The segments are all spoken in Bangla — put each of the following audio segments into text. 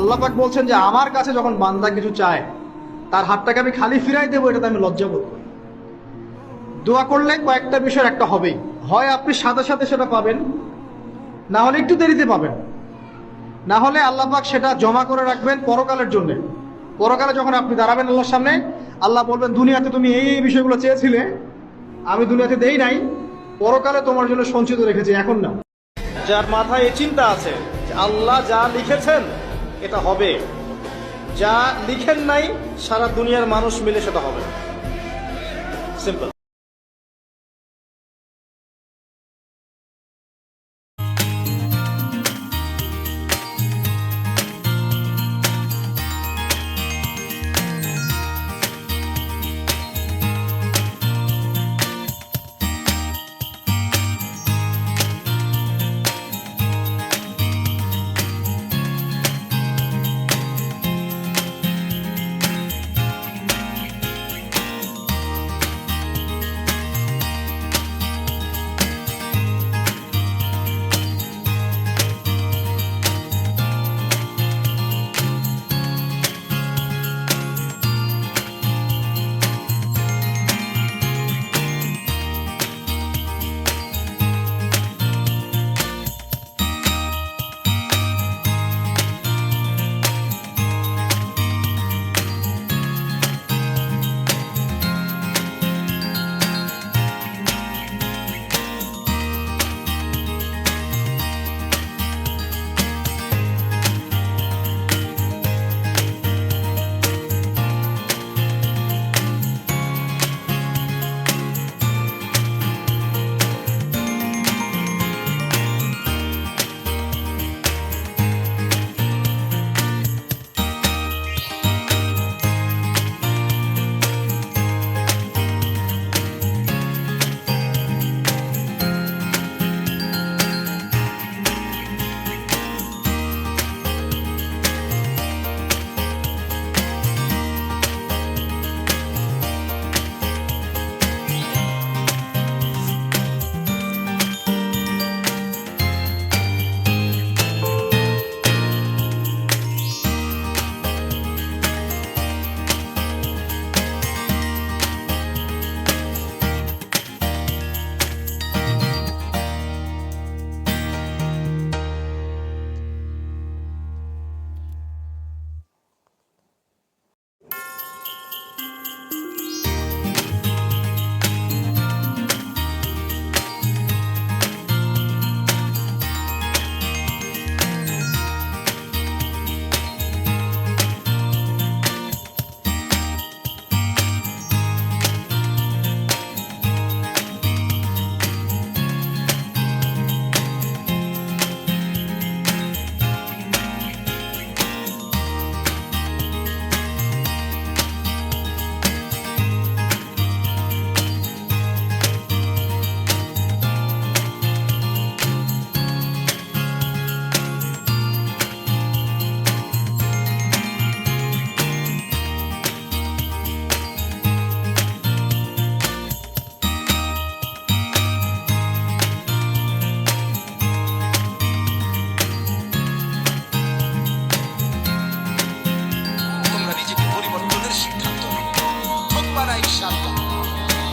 আল্লাহ পাক বলছেন যে আমার কাছে যখন বান্দা কিছু চায় তার হাতটাকে আমি খালি ফিরাই দেবো, এটাতে আমি লজ্জা বোধ করি। দোয়া করলে কয়েকটা বিষয় একটা হবেই, হয় আপনি সাথে সাথে সেটা পাবেন, না হলে একটু দেরিতে পাবেন, না হলে আল্লাহ পাক সেটা জমা করে রাখবেন পরকালের জন্য। পরকালে যখন আপনি দাঁড়াবেন আল্লাহর সামনে, আল্লাহ বলবেন দুনিয়াতে তুমি এই এই বিষয়গুলো চেয়েছিলে, আমি দুনিয়াতে দেই নাই, পরকালে তোমার জন্য সঞ্চিত রেখেছি, এখন না। যার মাথায় এই চিন্তা আছে যে আল্লাহ যা লিখেছেন এটা হবে, যা লিখেন নাই সারা দুনিয়ার মানুষ মিলে সেটা হবে, সিম্পল।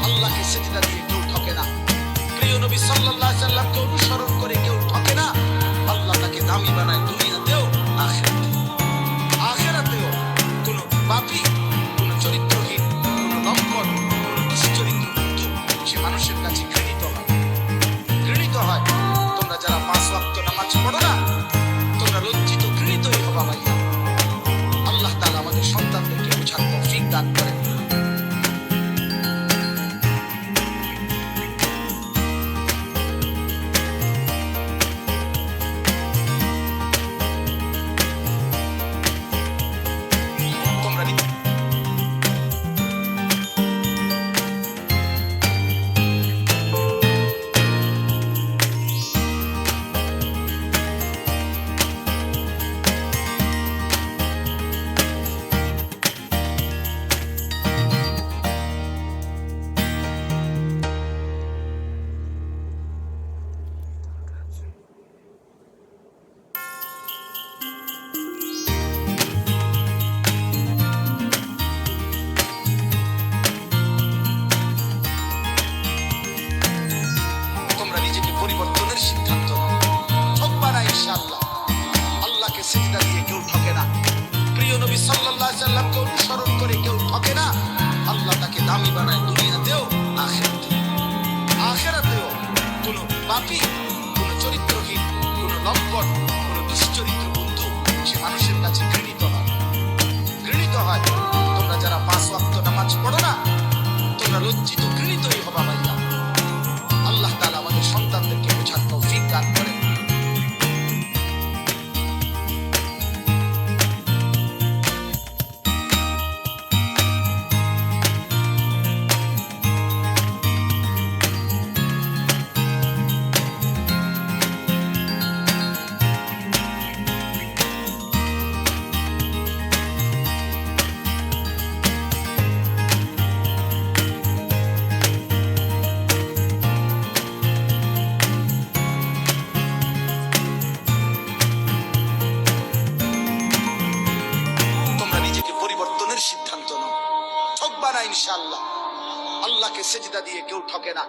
আল্লাহকে সিজদা দিয়ে কেউ ঠকে না, প্রিয় নবী সাল্লাল্লাহু আলাইহি সাল্লামকে অনুসরণ করে কেউ ঠকে না। আল্লাহ তাকে দামি বানায় দুনিয়াতেও আখিরাতেও। আখিরাতেও কোনো পাপী, কোনো চরিত্রহীন, কোনো লম্পট, কোনো দুশ্চরিত্র সে মানুষের কাছে ঘৃণিত হয়, ঘৃণিত হয়। তোমরা যারা 5 ওয়াক্ত নামাজ পড়ো না, তোমরা লজ্জিত ঘৃণিতই হবা ভাইয়া। আল্লাহ তাআলা আমাদের সন্তানদেরকে বোঝার তৌফিক দান করেন। পাপী, কোন চরিত্রহীন, কোন লম্পট, কোন দুশ্চরিত্র বন্ধু সে মানুষের কাছে ঘৃণিত হয়। ঘৃণিত হয়। তোমরা যারা 5 ওয়াক্ত নামাজ পড়ো না, তোমরা লজ্জিত ঘৃণিতই হবা ভাইয়া। আল্লাহ তাআলা আমাদের সন্তানদেরকে বোঝার তৌফিক দান করেন। তোমরা নিজেকে পরিবর্তনের সিদ্ধান্ত নাও, ঠকবা না ইনশাআল্লাহ। আল্লাহকে সেজদা দিয়ে কেউ ঠকে না।